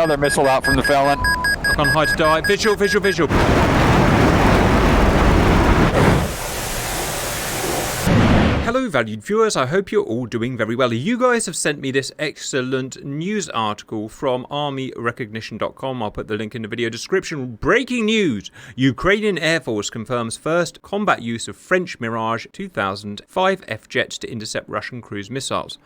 another missile out from the Felon. Lock on high to die. Visual, visual, visual. Hello valued viewers, I hope you're all doing very well. You guys have sent me this excellent news article from armyrecognition.com. I'll put the link in the video description. Breaking news! Ukrainian Air Force confirms first combat use of French Mirage 2005F jets to intercept Russian cruise missiles.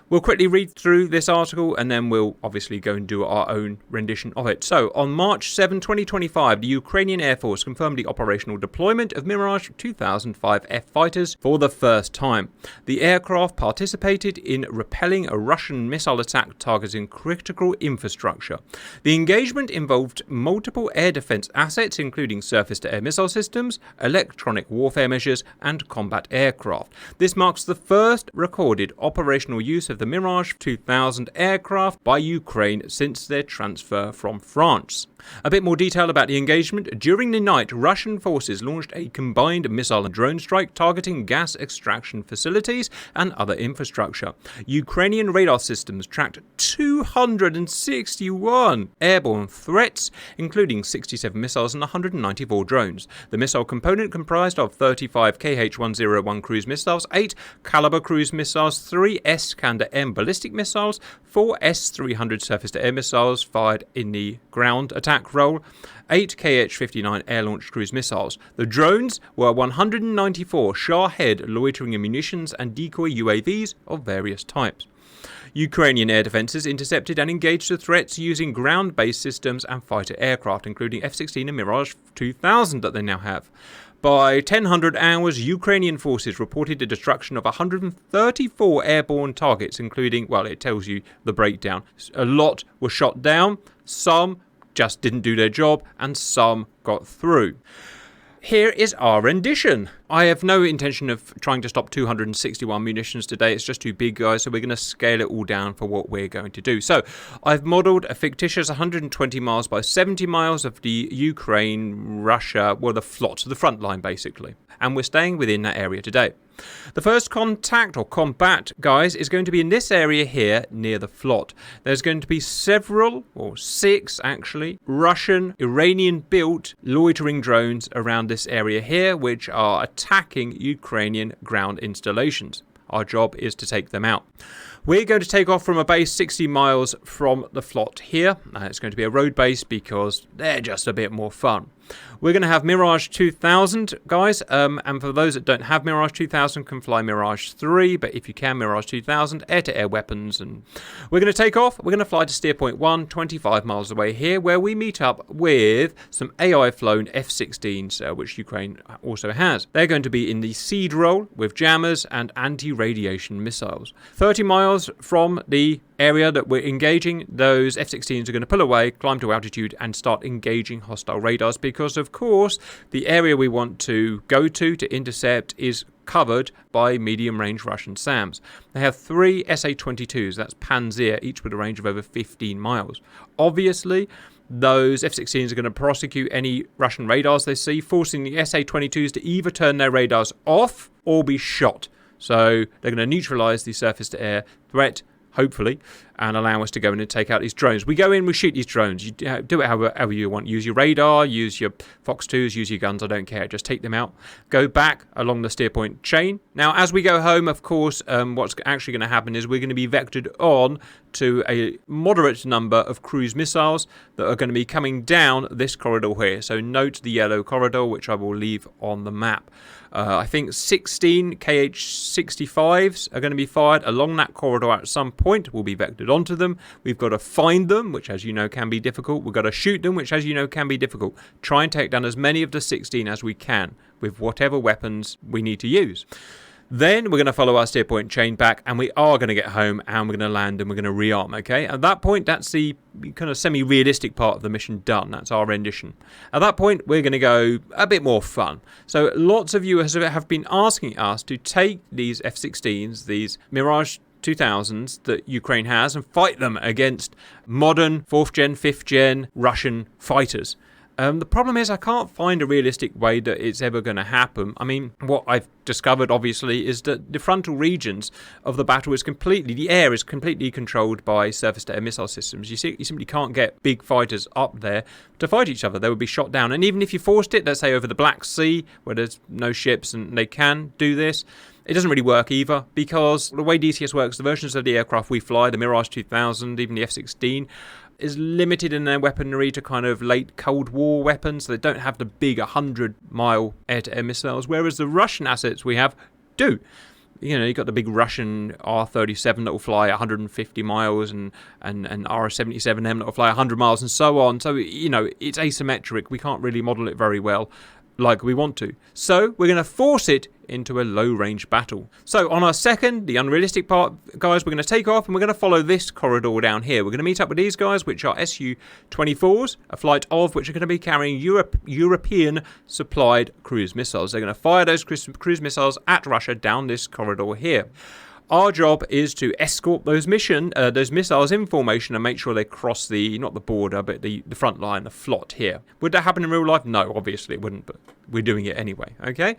We'll quickly read through this article and then we'll obviously go and do our own rendition of it. So, on March 7, 2025, the Ukrainian Air Force confirmed the operational deployment of Mirage 2005F fighters for the first time. The aircraft participated in repelling a Russian missile attack targeting critical infrastructure. The engagement involved multiple air defense assets, including surface-to-air missile systems, electronic warfare measures, and combat aircraft. This marks the first recorded operational use of the Mirage 2000 aircraft by Ukraine since their transfer from France. A bit more detail about the engagement. During the night, Russian forces launched a combined missile and drone strike targeting gas extraction facilities and other infrastructure. Ukrainian radar systems tracked 261 airborne threats, including 67 missiles and 194 drones. The missile component comprised of 35 Kh-101 cruise missiles, 8 Caliber cruise missiles, 3 S-Iskander-M ballistic missiles, 4 S-300 surface-to-air missiles fired in the ground attack role, 8 Kh-59 air-launched cruise missiles. The drones were 194 Shahed loitering munitions and decoy UAVs of various types. Ukrainian air defences intercepted and engaged the threats using ground-based systems and fighter aircraft, including F-16 and Mirage 2000 that they now have. By 1000 hours, Ukrainian forces reported the destruction of 134 airborne targets, including, well, it tells you the breakdown. A lot were shot down, some just didn't do their job, and some got through. Here is our rendition. I have no intention of trying to stop 261 munitions today. It's just too big, guys, so we're going to scale it all down for what we're going to do. So, I've modelled a fictitious 120 miles by 70 miles of the Ukraine-Russia, well, the FLOT, the front line, basically. And we're staying within that area today. The first contact or combat, guys, is going to be in this area here near the FLOT. There's going to be several, or 6 actually, Russian, Iranian-built loitering drones around this area here, which are attacking Ukrainian ground installations. Our job is to take them out. We're going to take off from a base 60 miles from the FLOT here. It's going to be a road base because they're just a bit more fun. We're going to have Mirage 2000, guys, and for those that don't have Mirage 2000 can fly Mirage 3, but if you can, Mirage 2000, air-to-air weapons, and we're going to take off. We're going to fly to steer point 1, 25 miles away here, where we meet up with some AI-flown F-16s, which Ukraine also has. They're going to be in the seed role with jammers and anti-radiation missiles. 30 miles from the area that we're engaging, those F-16s are going to pull away, climb to altitude, and start engaging hostile radars because, of course, the area we want to go to intercept is covered by medium-range Russian SAMs. They have 3 SA-22s, that's Panzer, each with a range of over 15 miles. Obviously, those F-16s are going to prosecute any Russian radars they see, forcing the SA-22s to either turn their radars off or be shot. So they're going to neutralise the surface-to-air threat, hopefully, and allow us to go in and take out these drones. We go in, we shoot these drones. You do it however you want. Use your radar, use your Fox 2s, use your guns, I don't care. Just take them out. Go back along the steer point chain. Now, as we go home, of course, what's actually going to happen is we're going to be vectored on to a moderate number of cruise missiles that are going to be coming down this corridor here. So note the yellow corridor, which I will leave on the map. I think 16 Kh-65s are going to be fired along that corridor at some point. We'll be vectored onto them. We've got to find them, which as you know can be difficult. We've got to shoot them, which as you know can be difficult. Try and take down as many of the 16 as we can with whatever weapons we need to use. Then we're going to follow our steer point chain back, and we are going to get home, and we're going to land, and we're going to rearm, okay? At that point, that's the kind of semi-realistic part of the mission done. That's our rendition. At that point, we're going to go a bit more fun. So lots of you have been asking us to take these F-16s, these Mirage 2000s that Ukraine has, and fight them against modern 4th gen, 5th gen Russian fighters. The problem is I can't find a realistic way that it's ever going to happen. I mean, what I've discovered, obviously, is that the frontal regions of the battle the air is completely controlled by surface-to-air missile systems. You simply can't get big fighters up there to fight each other. They would be shot down. And even if you forced it, let's say over the Black Sea, where there's no ships and they can do this, it doesn't really work either, because the way DCS works, the versions of the aircraft we fly, the Mirage 2000, even the F-16, is limited in their weaponry to kind of late Cold War weapons. So they don't have the big 100-mile air-to-air missiles, whereas the Russian assets we have do. You know, you've got the big Russian R-37 that will fly 150 miles and R-77M that will fly 100 miles and so on. So, you know, it's asymmetric. We can't really model it very well like we want to. So we're going to force it into a low-range battle. So on our second, the unrealistic part, guys, we're going to take off and we're going to follow this corridor down here. We're going to meet up with these guys, which are Su-24s, a flight of which are going to be carrying European supplied cruise missiles. They're going to fire those cruise missiles at Russia down this corridor here. Our job is to escort those missiles in formation and make sure they cross not the border, but the front line, the flot here. Would that happen in real life? No, obviously it wouldn't, but we're doing it anyway, okay?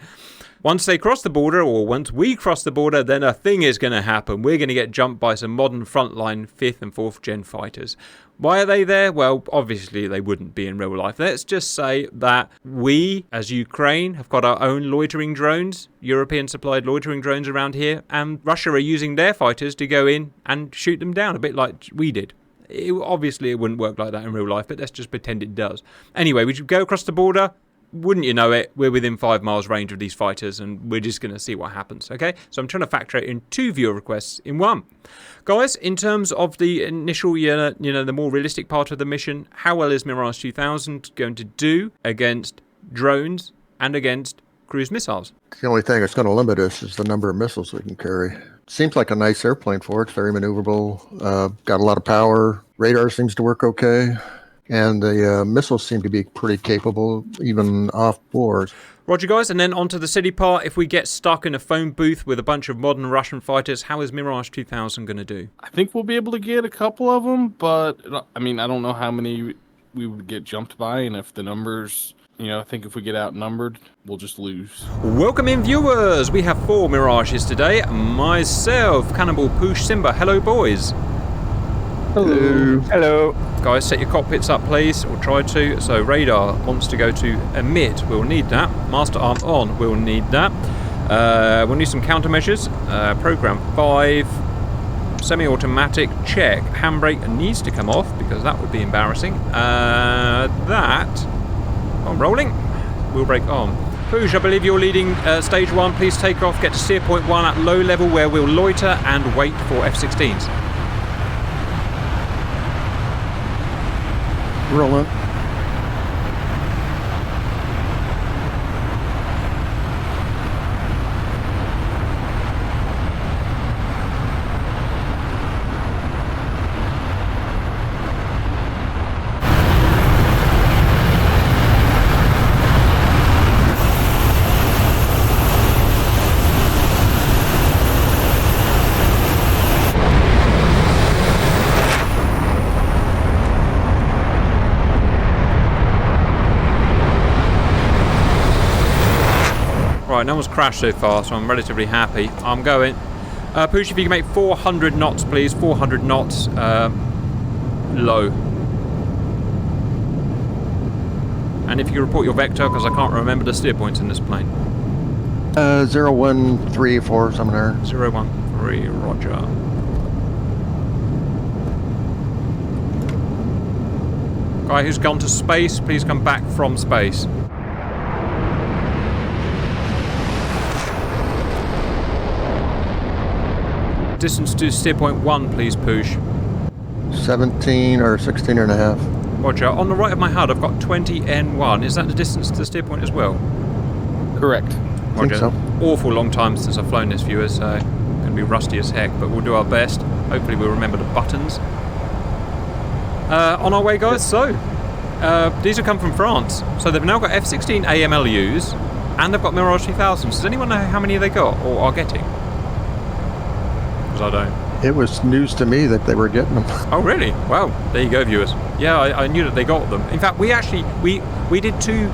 Once they cross the border, or once we cross the border, then a thing is going to happen. We're going to get jumped by some modern frontline 5th and 4th gen fighters. Why are they there? Well, obviously they wouldn't be in real life. Let's just say that we, as Ukraine, have got our own loitering drones, European-supplied loitering drones around here, and Russia are using their fighters to go in and shoot them down, a bit like we did. Obviously, it wouldn't work like that in real life, but let's just pretend it does. Anyway, we go across the border. Wouldn't you know it, we're within 5 miles range of these fighters, and we're just going to see what happens, okay? So I'm trying to factor it in 2 viewer requests in 1. Guys, in terms of the initial, the more realistic part of the mission, how well is Mirage 2000 going to do against drones and against cruise missiles? The only thing that's going to limit us is the number of missiles we can carry. Seems like a nice airplane for it. It's very maneuverable, got a lot of power. Radar seems to work okay. And the missiles seem to be pretty capable, even off-board. Roger, guys, and then onto the city part. If we get stuck in a phone booth with a bunch of modern Russian fighters, how is Mirage 2000 going to do? I think we'll be able to get a couple of them, but, I mean, I don't know how many we would get jumped by, and if the numbers... I think if we get outnumbered, we'll just lose. Welcome in, viewers. We have 4 Mirages today. Myself, Cannibal, Poosh, Simba. Hello, boys. Hello. Hello. Guys, set your cockpits up, please, or try to. So radar wants to go to emit. We'll need that. Master arm on. We'll need that. We'll need some countermeasures. Program 5. Semi-automatic check. Handbrake needs to come off because that would be embarrassing. I'm rolling. Wheel brake on. Poosh, I believe you're leading stage 1. Please take off. Get to steer point 1 at low level where we'll loiter and wait for F-16s. Rolling. Right, no one's crashed so far, so I'm relatively happy. I'm going. Poosh, if you can make 400 knots, please. 400 knots. Low. And if you can report your vector, because I can't remember the steer points in this plane. 0134, something there. 013, roger. Guy who's gone to space, please come back from space. Distance to steer point 1, please, Poosh. 17 or 16 and a half. Roger. On the right of my HUD, I've got 20N1. Is that the distance to the steer point as well? Correct. Roger. So. Awful long time since I've flown this, viewers. Going to be rusty as heck, but we'll do our best. Hopefully we'll remember the buttons. On our way, guys. So, these have come from France. So they've now got F-16 AMLUs, and they've got Mirage 2000s. Does anyone know how many they got, or are getting? Because I don't. It was news to me that they were getting them. Oh, really? Well, there you go, viewers. Yeah, I knew that they got them. In fact, we did 2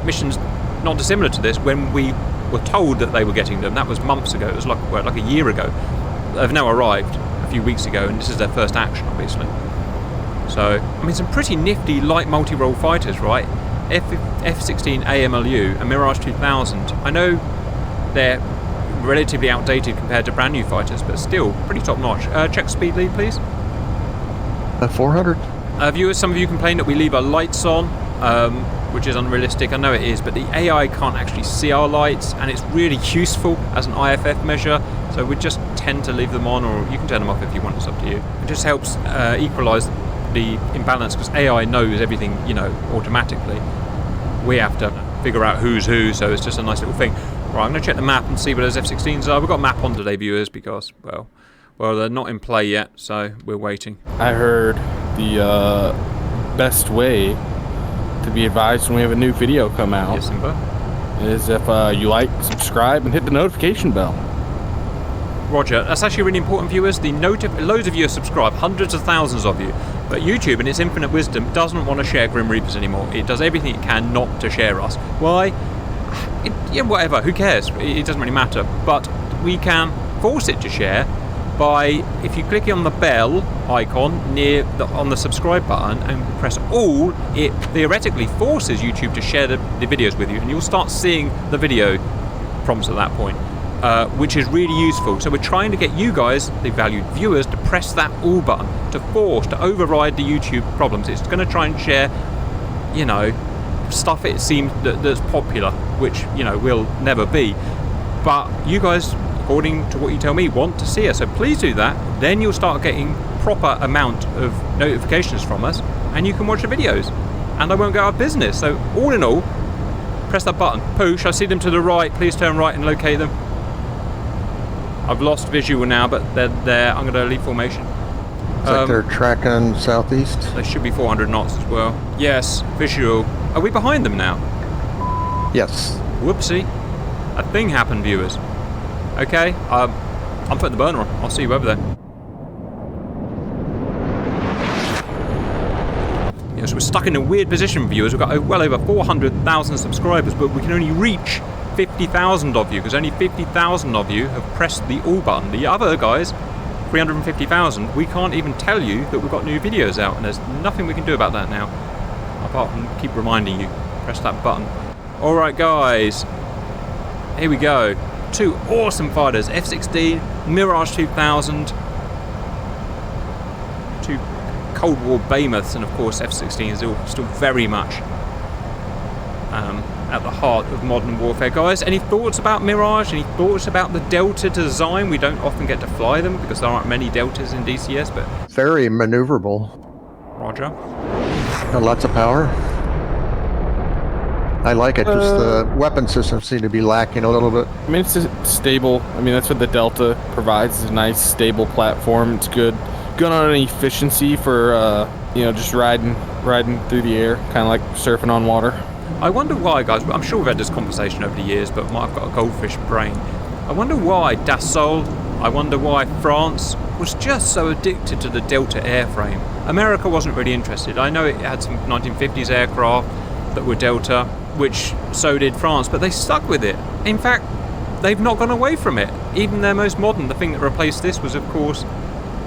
missions not dissimilar to this when we were told that they were getting them. That was months ago. It was like a year ago. They've now arrived a few weeks ago, and this is their first action, obviously. So, I mean, some pretty nifty light multi-role fighters, right? F-16 AMLU and Mirage 2000. I know they're relatively outdated compared to brand new fighters, but still pretty top notch. Check speed lead, please. 400. Viewers, some of you complain that we leave our lights on, which is unrealistic. I know it is, but the AI can't actually see our lights, and it's really useful as an IFF measure, so we just tend to leave them on, or you can turn them off if you want. It's up to you. It just helps equalize the imbalance, because AI knows everything, automatically. We have to figure out who's who, so it's just a nice little thing. Right, I'm going to check the map and see where those F-16s are. We've got a map on today, viewers, because, well, they're not in play yet, so we're waiting. I heard the best way to be advised when we have a new video come out Yes, Simba? is if you like, subscribe, and hit the notification bell. Roger. That's actually really important, viewers. Loads of you have subscribed, hundreds of thousands of you. But YouTube, in its infinite wisdom, doesn't want to share Grim Reapers anymore. It does everything it can not to share us. Why? Whatever. Who cares? It doesn't really matter. But we can force it to share by, if you click on the bell icon on the subscribe button and press all, it theoretically forces YouTube to share the videos with you, and you'll start seeing the video prompts at that point. Which is really useful. So we're trying to get you guys, the valued viewers, to press that all button, to override the YouTube problems. It's going to try and share, stuff it seems that's popular, which, will never be. But you guys, according to what you tell me, want to see us. So please do that. Then you'll start getting proper amount of notifications from us, and you can watch the videos. And I won't go out of business. So all in all, press that button. Push. I see them to the right. Please turn right and locate them. I've lost visual now, but they're there. I'm going to leave formation. It's like they're tracking southeast. They should be 400 knots as well. Yes, visual. Are we behind them now? Yes. Whoopsie. A thing happened, viewers. Okay, I'm putting the burner on. I'll see you over there. Yes, we're stuck in a weird position, viewers. We've got well over 400,000 subscribers, but we can only reach 50,000 of you, because only 50,000 of you have pressed the all button. The other guys, 350,000, we can't even tell you that we've got new videos out, and there's nothing we can do about that now, apart from keep reminding you, press that button. Alright guys, here we go. 2 awesome fighters, F-16, Mirage 2000, 2 Cold War behemoths, and of course F-16 is still very much at the heart of modern warfare. Guys, any thoughts about Mirage? Any thoughts about the Delta design? We don't often get to fly them because there aren't many Deltas in DCS, but... Very maneuverable. Roger. Got lots of power. I like it, just the weapon systems seem to be lacking a little bit. I mean, it's just stable. I mean, that's what the Delta provides, is a nice, stable platform. It's good on efficiency for, just riding through the air, kind of like surfing on water. I wonder why, guys, I'm sure we've had this conversation over the years, but I've got a goldfish brain. I wonder why Dassault, I wonder why France was just so addicted to the Delta airframe. America wasn't really interested. I know it had some 1950s aircraft that were Delta, which so did France, but they stuck with it. In fact, they've not gone away from it. Even their most modern, the thing that replaced this was, of course,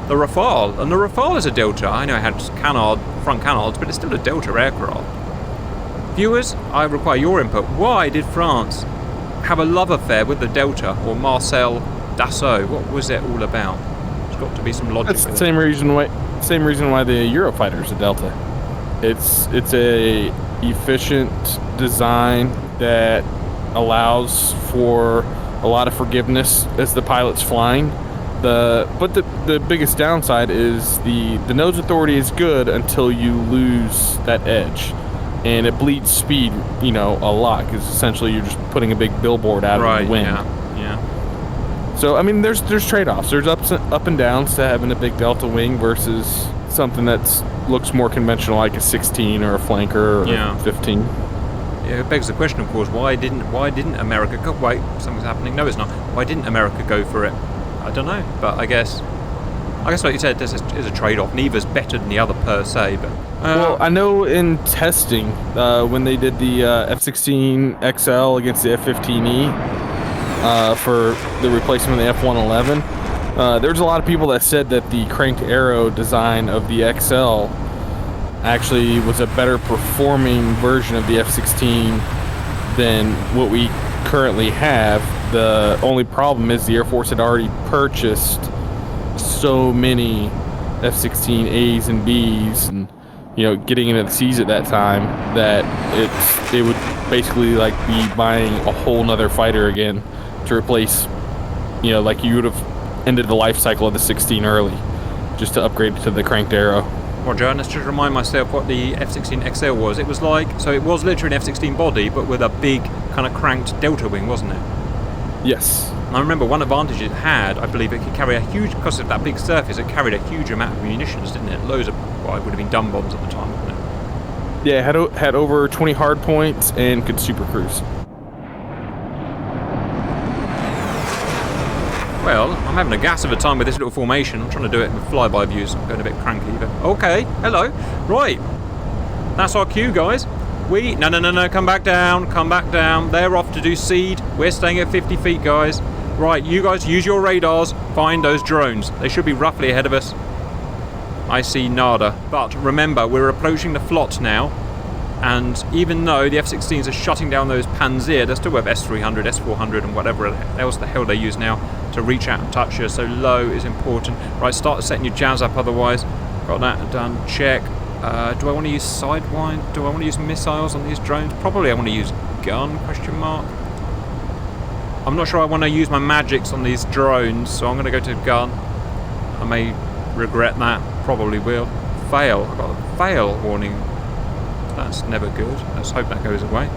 the Rafale. And the Rafale is a Delta. I know it had front canards, but it's still a Delta aircraft. Viewers, I require your input. Why did France have a love affair with the Delta, or Marcel Dassault? What was it all about? There's got to be some logic. That's the same reason why the Eurofighter's a Delta. It's a efficient design that allows for a lot of forgiveness as the pilot's flying. But the biggest downside is the nose authority is good until you lose that edge. And it bleeds speed, a lot, because essentially you're just putting a big billboard out in the wind. Yeah. So, I mean, there's trade-offs. There's up and downs to having a big Delta wing versus something that looks more conventional, like a 16 or a flanker or 15. Yeah, it begs the question, of course, why didn't America go? Wait, something's happening. No, it's not. Why didn't America go for it? I don't know, but I guess I guess like you said, there's a trade-off. Neither's better than the other per se, but... well, I know in testing, when they did the F-16XL against the F-15E for the replacement of the F-111, there's a lot of people that said that the cranked arrow design of the XL actually was a better performing version of the F-16 than what we currently have. The only problem is the Air Force had already purchased so many F-16As and Bs, and getting into the Cs at that time, that it would basically like be buying a whole nother fighter again to replace, like you would have ended the life cycle of the 16 early just to upgrade it to the cranked arrow. Roger, and let's just remind myself what the F-16XL was. It was like, so it was literally an F-16 body, but with a big kind of cranked delta wing, wasn't it? Yes. And I remember one advantage it had, I believe it could carry a huge, because of that big surface, it carried a huge amount of munitions, didn't it? Loads of, well, it would have been dumb bombs at the time, wouldn't it? Yeah, it had over 20 hard points and could super cruise. Well, I'm having a gas of a time with this little formation. I'm trying to do it with flyby views. I'm going a bit cranky, but okay, hello. Right, that's our cue, guys. No, come back down. They're off to do seed. We're staying at 50 feet, guys. Right, you guys use your radars, find those drones. They should be roughly ahead of us. I see nada. But remember, we're approaching the flot now, and even though the F-16s are shutting down those Panzer, they still have S-300, S-400 and whatever else the hell they use now to reach out and touch us, so low is important. Right, start setting your jazz up otherwise. Got that done, check. Do I want to use sidewind? Do I want to use missiles on these drones? Probably I want to use gun, question mark. I'm not sure I want to use my magics on these drones, so I'm going to go to gun. I may regret that, probably will. Fail, I've got a fail warning. That's never good. Let's hope that goes away.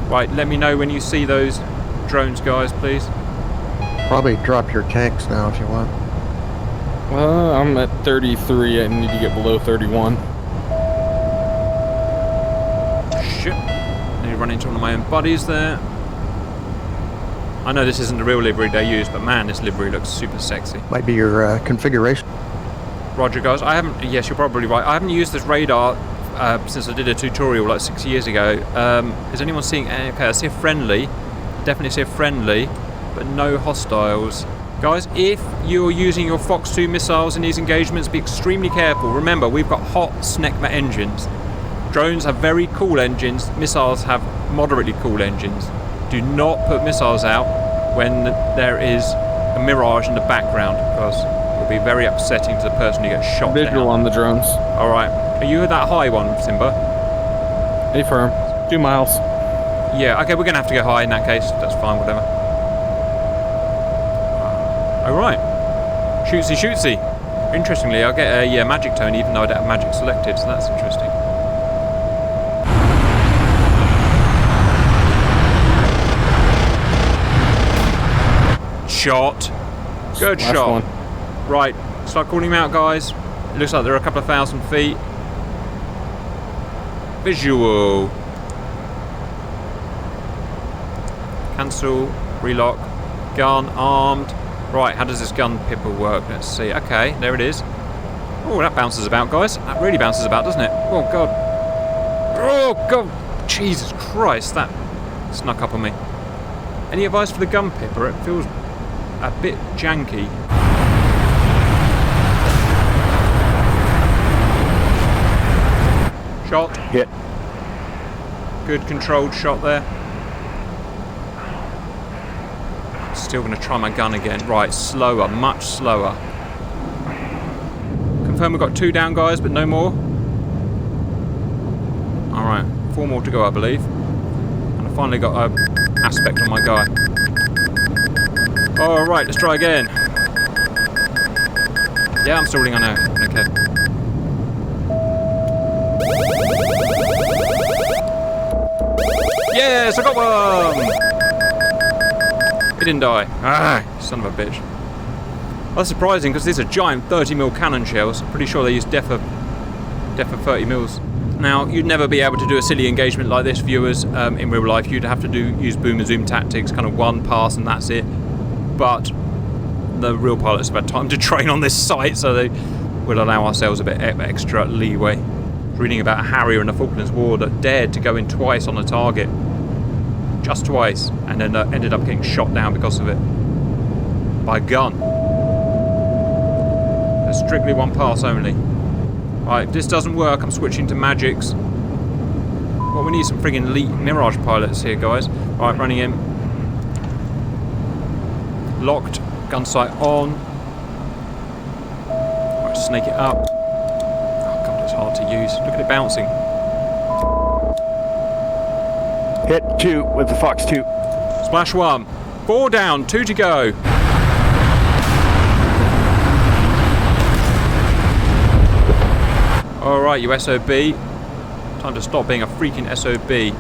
Right, let me know when you see those drones, guys, please. Probably drop your tanks now if you want. Well, I'm at 33. I need to get below 31. Shit. Need to run into one of my own buddies there. I know this isn't the real livery they use, but man, this livery looks super sexy. Might be your configuration. Roger, guys. Yes, you're probably right. I haven't used this radar since I did a tutorial like 6 years ago. Is anyone seeing? Okay, I see a friendly. Definitely see a friendly, but no hostiles. Guys, if you're using your Fox 2 missiles in these engagements, be extremely careful. Remember, we've got hot SNECMA engines. Drones have very cool engines. Missiles have moderately cool engines. Do not put missiles out when there is a Mirage in the background, because it will be very upsetting to the person who gets shot down. Visual on the drones. All right. Are you at that high one, Simba? Hey, firm. 2 miles. Yeah, okay, we're going to have to go high in that case. That's fine, whatever. All right. Shootsy. Interestingly, I'll get a magic tone even though I don't have magic selected, so that's interesting. Shot. Good Last shot. one. Right, start calling him out, guys. It looks like they're a couple of 1,000 feet. Visual. Cancel. Relock. Gun. Armed. Right, how does this gun pipper work? Let's see. Okay, there it is. Oh, that bounces about, guys. That really bounces about, doesn't it? Oh, God. Oh, God. Jesus Christ, that snuck up on me. Any advice for the gun pipper? It feels a bit janky. Shot. Hit. Good controlled shot there. Still going to try my gun again. Right, slower, much slower. Confirm we've got 2 down, guys, but no more. Alright, 4 more to go, I believe. And I finally got an aspect on my guy. Alright, let's try again. Yeah, I'm stalling, I know. Okay. Yes, I got one! He didn't die. Ah, son of a bitch. Well, that's surprising because these are giant 30mm cannon shells. I'm pretty sure they use def of 30mm. Now, you'd never be able to do a silly engagement like this, viewers, in real life. You'd have to use boom and zoom tactics, kind of one pass and that's it. But the real pilots have had time to train on this site, so they will allow ourselves a bit extra leeway. Reading about a Harrier in the Falklands War that dared to go in twice on a target. Just twice. And then ended up getting shot down because of it. By a gun. There's strictly one pass only. Right, if this doesn't work, I'm switching to Magics. Well, we need some friggin' elite Mirage pilots here, guys. Right, running in. Locked. Gun sight on. Right, snake it up. It's hard to use. Look at it bouncing. Hit 2 with the Fox 2. Splash 1. 4 down, 2 to go. Alright, you SOB. Time to stop being a freaking SOB.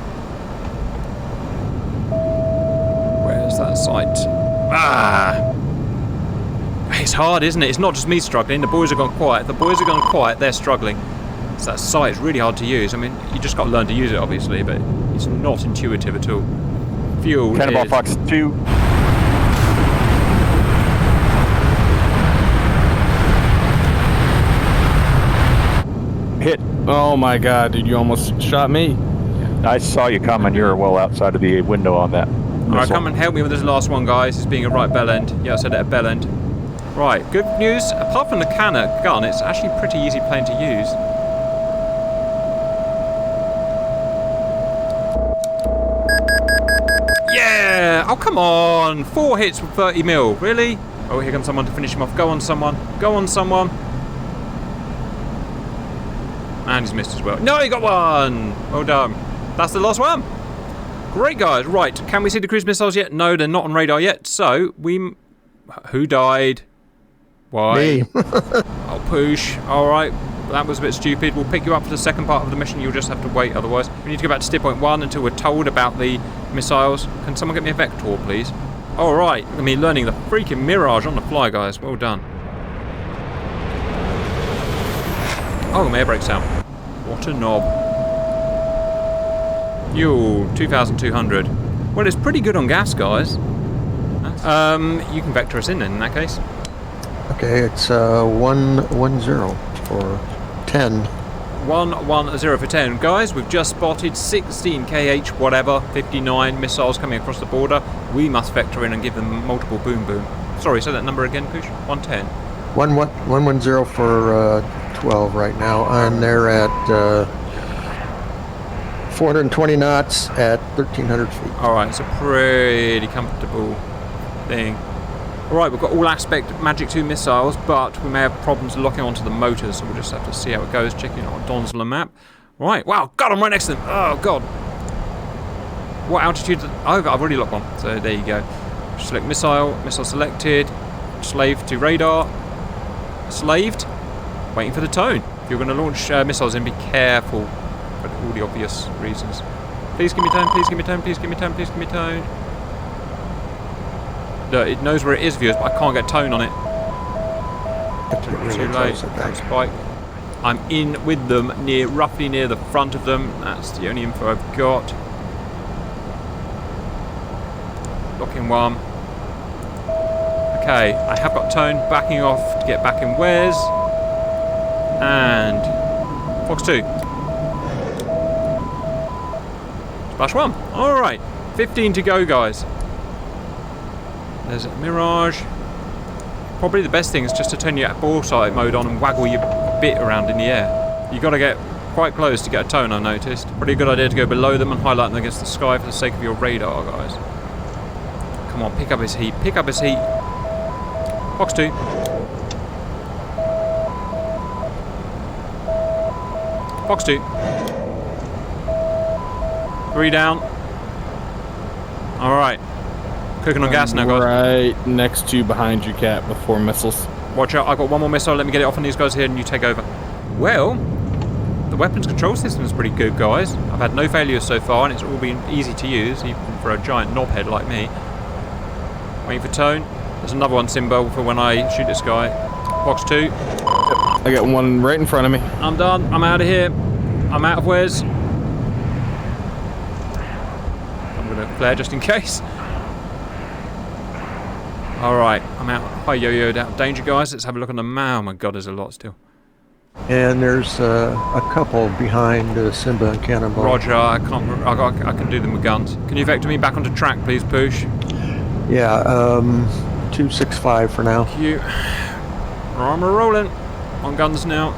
Where's that sight? Ah! It's hard, isn't it? It's not just me struggling. The boys have gone quiet. The boys have gone quiet. They're struggling. So that sight is really hard to use. I mean, you just got to learn to use it, obviously, but it's not intuitive at all. Fuel Cannonball is... Fox 2. Hit. Oh my god, dude, you almost shot me. I saw you coming. You're well outside of the window on that. Alright, come and help me with this last one, guys. It's being a right bell end. Yeah, I said it at bell end. Right, good news. Apart from the cannon gun, it's actually a pretty easy plane to use. Yeah! Oh, come on! 4 hits with 30 mil. Really? Oh, here comes someone to finish him off. Go on, someone. Go on, someone. And he's missed as well. No, he got one! Well done. That's the last one. Great, guys. Right, can we see the cruise missiles yet? No, they're not on radar yet. So, who died? Why? Me. I'll push. Alright, that was a bit stupid. We'll pick you up for the second part of the mission. You'll just have to wait otherwise. We need to go back to steer point 1 until we're told about the missiles. Can someone get me a Vector, please? Alright, I mean, learning the freaking Mirage on the fly, guys. Well done. Oh, my air brakes out. What a knob. Yo, 2,200. Well, it's pretty good on gas, guys. You can vector us in then, in that case. Okay, it's 110 for 10. 110 for 10. Guys, we've just spotted 16 KH whatever, 59 missiles coming across the border. We must vector in and give them multiple boom boom. Sorry, say that number again, Poosh. 110. 110 for 12 right now, and they're at 420 knots at 1,300 feet. Alright, it's a pretty comfortable thing. Alright, we've got all aspect Magic 2 missiles, but we may have problems locking onto the motors, so we'll just have to see how it goes, checking it on Don's map. Right, wow, God, I'm right next to them. Oh, God. What altitude? Oh, I've already locked one, so there you go. Select missile, missile selected, slave to radar, slaved, waiting for the tone. If you're going to launch missiles in, be careful for all the obvious reasons. Please give me tone, please give me tone, please give me tone, please give me tone. Look, it knows where it is, viewers, but I can't get tone on it. Too late. Spike. I'm in with them, roughly near the front of them. That's the only info I've got. Locking one. Okay, I have got tone, backing off to get back in Wes. And Fox 2. Splash 1. Alright, 15 to go, guys. There's a Mirage. Probably the best thing is just to turn your ball sight mode on and waggle your bit around in the air. You've got to get quite close to get a tone, I've noticed. Probably a good idea to go below them and highlight them against the sky for the sake of your radar, guys. Come on, pick up his heat. Pick up his heat. Fox 2. Fox 2. 3 down. Alright. Cooking on gas now, guys. Right next to behind you, Cat, with 4 missiles. Watch out, I've got one more missile. Let me get it off on these guys here and you take over. Well, the weapons control system is pretty good, guys. I've had no failures so far and it's all been easy to use, even for a giant knobhead like me. Waiting for tone. There's another one symbol for when I shoot this guy. Box 2. I got one right in front of me. I'm done. I'm out of here. I'm out of Wes. I'm going to flare just in case. Alright, I'm out. Hi, yo-yoed out of danger, guys. Let's have a look on the map. Oh my god, there's a lot still. And there's a couple behind Simba and Cannonball. Roger, I can do them with guns. Can you vector me back onto track, please, Poosh? Yeah, 265 for now. Thank you. Armor rolling. On guns now.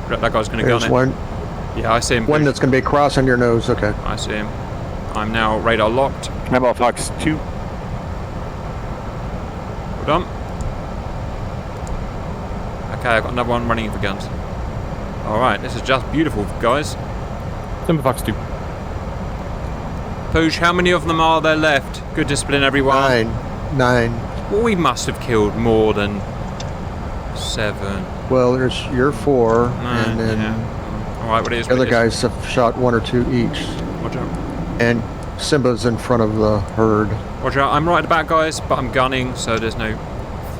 That guy's going to gun There's it. one. Yeah, I see him. One Poosh. that's going to be crossing your nose. Okay. I see him. I'm now radar locked. Memo Fox 2. Hold on. Okay, I've got another one running in for guns. Alright, this is just beautiful, guys. Simba Fox 2. Poosh, how many of them are there left? Good discipline, everyone. Nine. Well, we must have killed more than 7. Well, there's your 4, Nine, and then yeah. Alright, what it is? the other guys have shot 1 or 2 each. Roger. And Simba's in front of the herd. Roger, I'm right at the back, guys, but I'm gunning, so there's no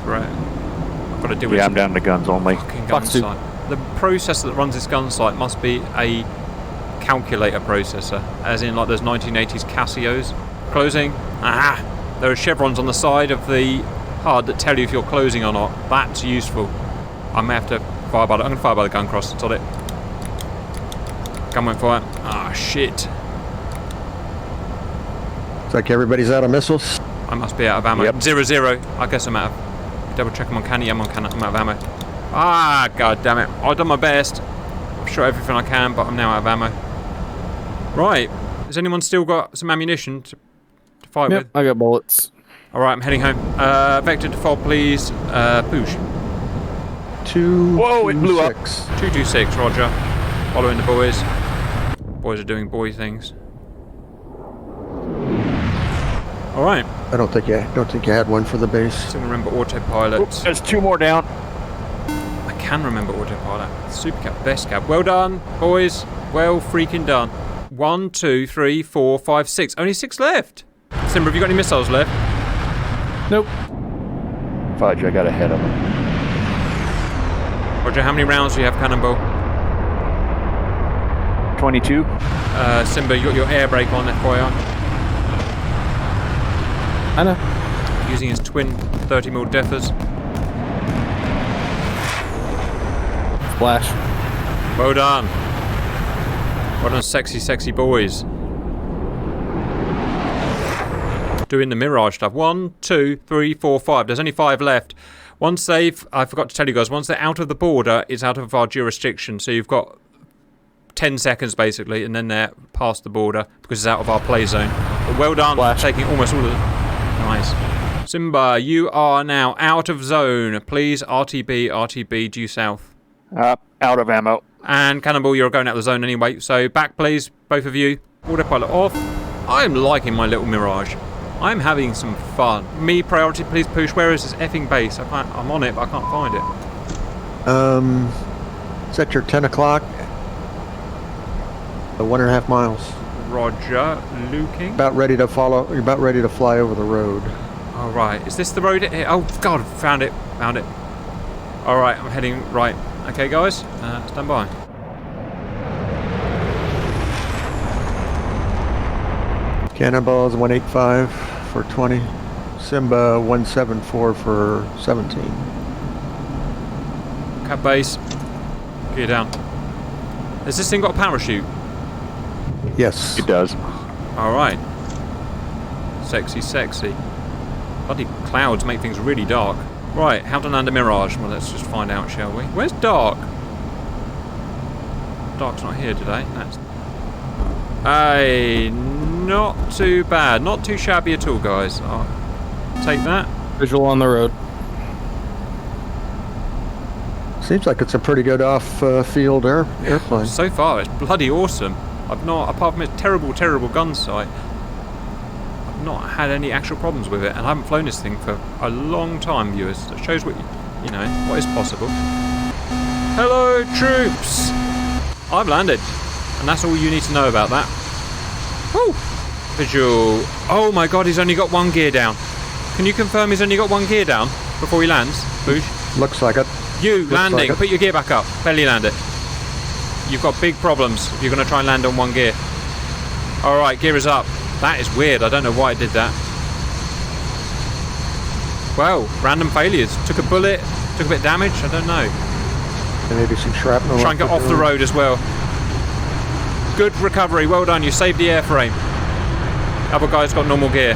threat. I've got to deal with Yeah, I'm down to guns only. fucking gun Fox 2. sight. The processor that runs this gun sight must be a calculator processor, as in like those 1980s Casios. Closing. Ah! There are chevrons on the side of the HUD that tell you if you're closing or not. That's useful. I may have to fire by the... I'm going to fire by the gun cross. That's it. Gun won't fire. Ah, shit. It's like everybody's out of missiles. I must be out of ammo. Yep. 0-0. I guess I'm out of... Double check I'm on canny. I'm on canny. I'm out of ammo. Ah, god damn it. I've done my best. I've shot everything I can, but I'm now out of ammo. Right. Has anyone still got some ammunition to fight Yep, with? I got bullets. Alright, I'm heading home. Vector default, please. Poosh. 2. Whoa, it blew up. 226, roger. Following the boys. Boys are doing boy things. Alright. I don't think you had one for the base. Still remember autopilot. Oops, there's 2 more down. I can remember autopilot. Super cap, best cap. Well done, boys. Well freaking done. 1, 2, 3, 4, 5, 6. Only 6 left. Simba, have you got any missiles left? Nope. Fudge, I got ahead of him. Roger, how many rounds do you have, Cannonball? 22. Simba, you got your air brake on, FYI. I know. Using his twin 30mm Defers. Flash. Well done. Well done, sexy, sexy boys. Doing the Mirage stuff. 1, 2, 3, 4, 5. There's only 5 left. Once they've... I forgot to tell you guys. Once they're out of the border, it's out of our jurisdiction. So you've got 10 seconds, basically, and then they're past the border because it's out of our play zone. But well done for taking almost all of them. Nice. Simba, you are now out of zone. Please, RTB, due south. Out of ammo. And Cannonball, you're going out of the zone anyway. So back, please, both of you. Autopilot off. I'm liking my little Mirage. I'm having some fun. Me, priority, please push. Where is this effing base? I'm on it, but I can't find it. Sector 10 o'clock. 1.5 miles. Roger, looking. About ready to follow. You're about ready to fly over the road. All right, is this the road? Oh God, found it. All right, I'm heading right. Okay, guys, stand by. Cannonballs 185 for 20. Simba 174 for 17. Cap base. Gear down. Has this thing got a parachute? Yes. It does. All right. Sexy, sexy. Bloody clouds make things really dark. Right, how to land a Mirage? Well, let's just find out, shall we? Where's Dark? Dark's not here today. That's... Hey, not too bad. Not too shabby at all, guys. I'll take that. Visual on the road. Seems like it's a pretty good off-field airplane. So far, it's bloody awesome. I've not, apart from its terrible, terrible gun sight, I've not had any actual problems with it, and I haven't flown this thing for a long time, viewers. That shows what, you know, what is possible. Hello, troops! I've landed, and that's all you need to know about that. Woo! Visual. Oh my god, he's only got 1 gear down. Can you confirm he's only got 1 gear down before he lands? Boosh? Looks like it. You, Looks landing. like it. Put your gear back up. Belly land it. You've got big problems if you're going to try and land on 1 gear. Alright, gear is up. That is weird. I don't know why it did that. Well, random failures. Took a bullet, took a bit of damage, I don't know. And maybe some shrapnel. Try and get off the road as well. Good recovery, well done, you saved the airframe. Other guy's got normal gear.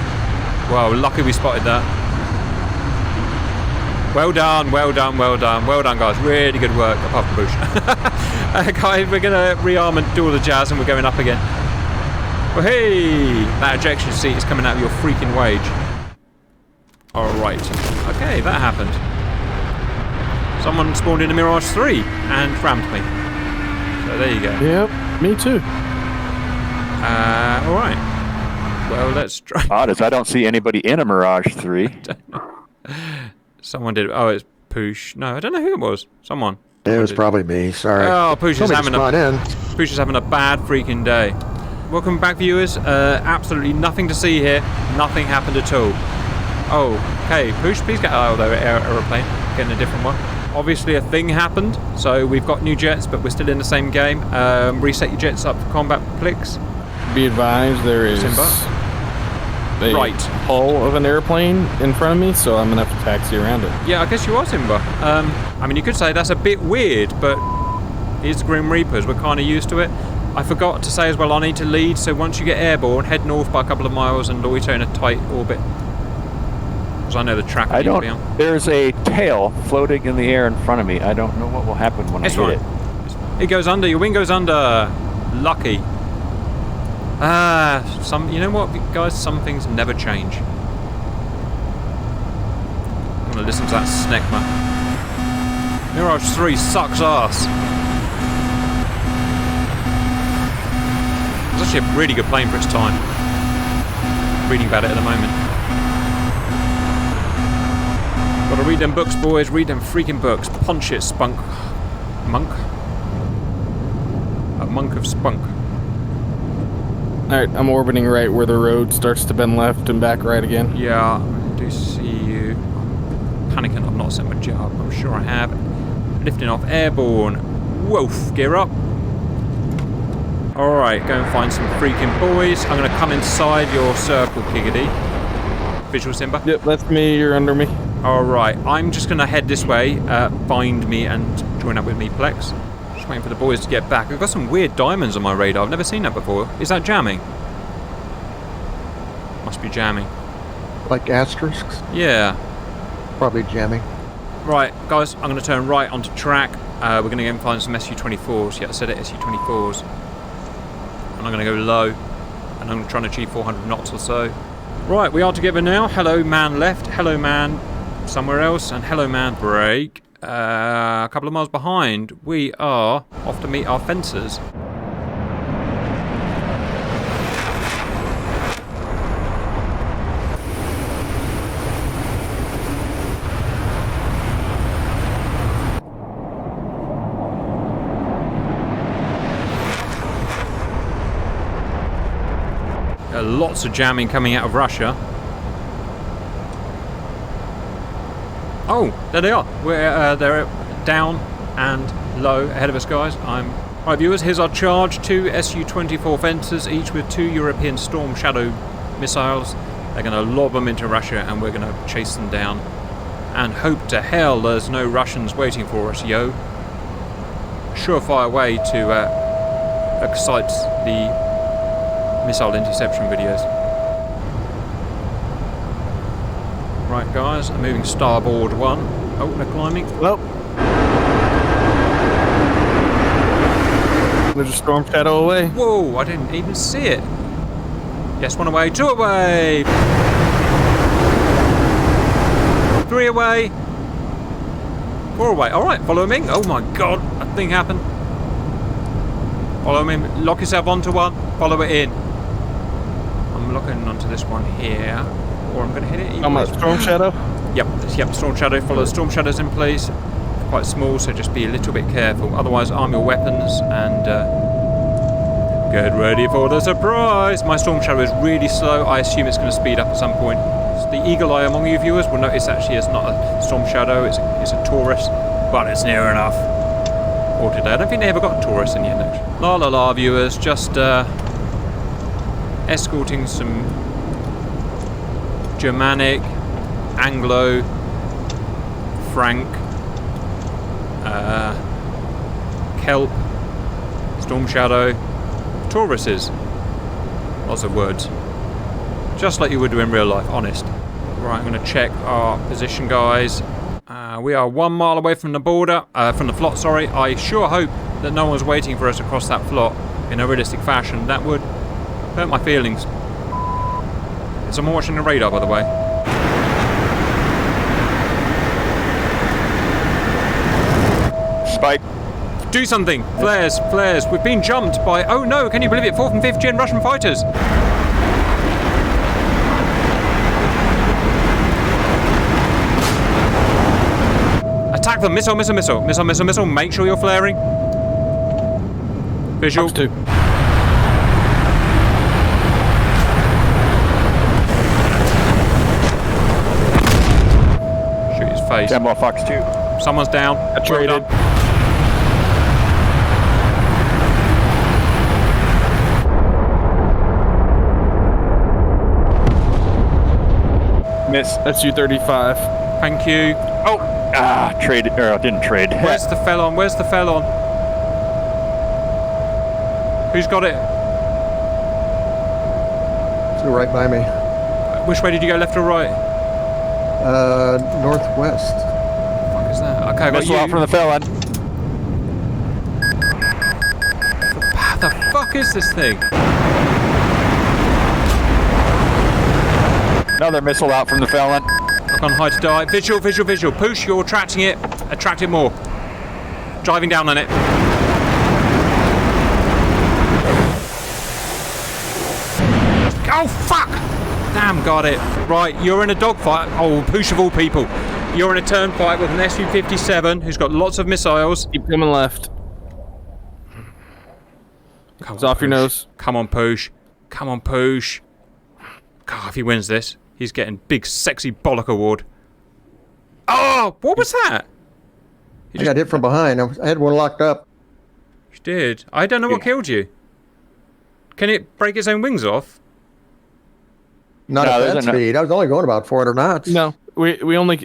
Wow, lucky we spotted that. Well done, well done, well done. Well done, guys. Really good work, apart from Bush. Guys, we're going to rearm and do all the jazz, and we're going up again. Well, hey! That ejection seat is coming out of your freaking wage. Alright. Okay, that happened. Someone spawned in a Mirage 3 and rammed me. So there you go. Yep, me too. Alright. Well, let's try. Odd as I don't see anybody in a Mirage 3. Someone did. Oh, it's Poosh. No, I don't know who it was. Someone. It was probably me. Sorry. Oh, Poosh is having Poosh is having a bad freaking day. Welcome back, viewers. Absolutely nothing to see here. Nothing happened at all. Oh, okay. Poosh, please get out of there, aeroplane. Getting a different one. Obviously, a thing happened, so we've got new jets, but we're still in the same game. Reset your jets up for combat clicks. Be advised, there is Simba. a Right. hull of an airplane in front of me, so I'm gonna have to taxi around it. Yeah, I guess you are, Simba. I mean, you could say that's a bit weird, but it's Grim Reapers. We're kind of used to it. I forgot to say as well, I need to lead, so once you get airborne, head north by a couple of miles and loiter in a tight orbit. Because I know the track I needs to be on. don't. There's a tail floating in the air in front of me. I don't know what will happen when It's I hit fine. it. It goes under. Your wing goes under. Lucky. You know what, guys? Some things never change. I'm gonna listen to that Snecma. Mirage 3 sucks ass. It's actually a really good plane for its time. Reading about it at the moment. Gotta read them books, boys. Read them freaking books. Punch it, spunk. Monk. A monk of spunk. Alright, I'm orbiting right where the road starts to bend left and back right again. Yeah, I do see you. Panicking, I've not set my job. I'm sure I have. Lifting off airborne. Woof, gear up. Alright, go and find some freaking boys. I'm going to come inside your circle, Giggity. Visual, Simba? Yep, that's me, you're under me. Alright, I'm just going to head this way. Find me and join up with me, Plex. Just waiting for the boys to get back. I've got some weird diamonds on my radar. I've never seen that before. Is that jamming? Must be jamming. Like asterisks? Yeah. Probably jamming. Right, Guys, I'm going to turn right onto track. We're going to go and find some Su-24s. Yeah, I said it, Su-24s. And I'm going to go low. And I'm going to try and achieve 400 knots or so. Right, we are together now. Hello, man left. Hello, man somewhere else. And hello, man break. A couple of miles behind, we are off to meet our fencers. Lots of jamming coming out of Russia. Oh, there they are. They're down and low ahead of us, guys. Right, viewers, here's our charge. 2 Su-24 fencers, each with 2 European Storm Shadow missiles. They're going to lob them into Russia, and we're going to chase them down. And hope to hell there's no Russians waiting for us, yo. Surefire way to excite the missile interception videos. Right, guys, I'm moving starboard 1. Oh, they're climbing. Well, there's a storm shadow away. Whoa, I didn't even see it. Yes, 1 away, 2 away. 3 away. 4 away. All right, follow me. Oh my God, a thing happened. Follow me. Lock yourself onto one. Follow it in. I'm locking onto this one here. Or I'm going to hit it. On my storm shadow? Yep, storm shadow. Follow the storm shadows in place. They're quite small, so just be a little bit careful. Otherwise, arm your weapons and get ready for the surprise. My storm shadow is really slow. I assume it's going to speed up at some point. So the eagle eye among you viewers will notice actually it's not a storm shadow. It's a Taurus, but it's near enough for today. I don't think they ever got a Taurus in the end, actually. La la la, viewers. Just escorting some Germanic Anglo, Frank, Kelp, Storm Shadow, Tauruses. Lots of words. Just like you would do in real life, honest. Right, I'm going to check our position, guys. We are 1 mile away from the border, from the flot, sorry. I sure hope that no one's waiting for us across that flot in a realistic fashion. That would hurt my feelings. So I'm watching the radar, by the way. Spike. Do something! Flares, flares. We've been jumped by, oh no, can you believe it? 4th and 5th gen Russian fighters. Attack them! Missile, missile, missile. Missile, missile, missile. Make sure you're flaring. Visual. Fox 2. Shoot his face. Demo Fox 2. Someone's down. I traded. Well done. Miss. That's Su-35. Thank you. Oh! Traded. Or didn't trade. Where's the Felon? Where's the Felon? Who's got it? So right by me. Which way did you go, left or right? Northwest. What the fuck is that? Okay, I got Missile you. out from the Felon. What the fuck is this thing? Another missile out from the Felon. Lock on high to die. Visual, visual, visual. Push, you're attracting it. Attract it more. Driving down on it. Oh, fuck! Damn, got it. Right, you're in a dogfight. Oh, push of all people. You're in a turn fight with an Su-57 who's got lots of missiles. Keep coming left. Come It's off your Push. nose. Come on, push. Come on, push. God, if he wins this, he's getting big, sexy bollock award. Oh, what was that? I got hit from behind. I had one locked up. You did. I don't know what killed you. Can it break its own wings off? Not No, at there's that a no- speed. I was only going about 400 knots. No, we only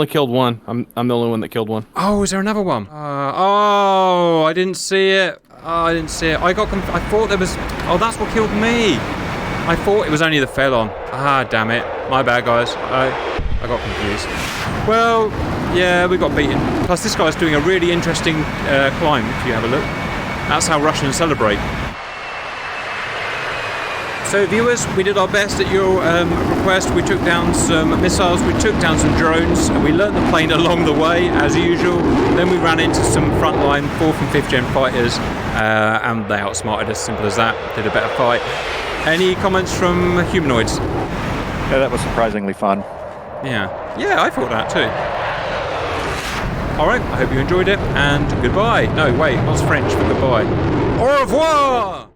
killed one. I'm the only one that killed one. Oh, is there another one? Oh, I didn't see it. Oh, I didn't see it. I thought there was. Oh, that's what killed me. I thought it was only the Felon. Ah, damn it. My bad, guys. I got confused. Well, yeah, we got beaten. Plus, this guy's doing a really interesting climb, if you have a look. That's how Russians celebrate. So, viewers, we did our best at your request. We took down some missiles, we took down some drones, and we learnt the plane along the way, as usual. Then we ran into some frontline 4th and 5th gen fighters, and they outsmarted us, simple as that. Did a better fight. Any comments from humanoids? Yeah, that was surprisingly fun. Yeah, I thought that too. Alright, I hope you enjoyed it, and goodbye. No, wait, what's French for goodbye? Au revoir!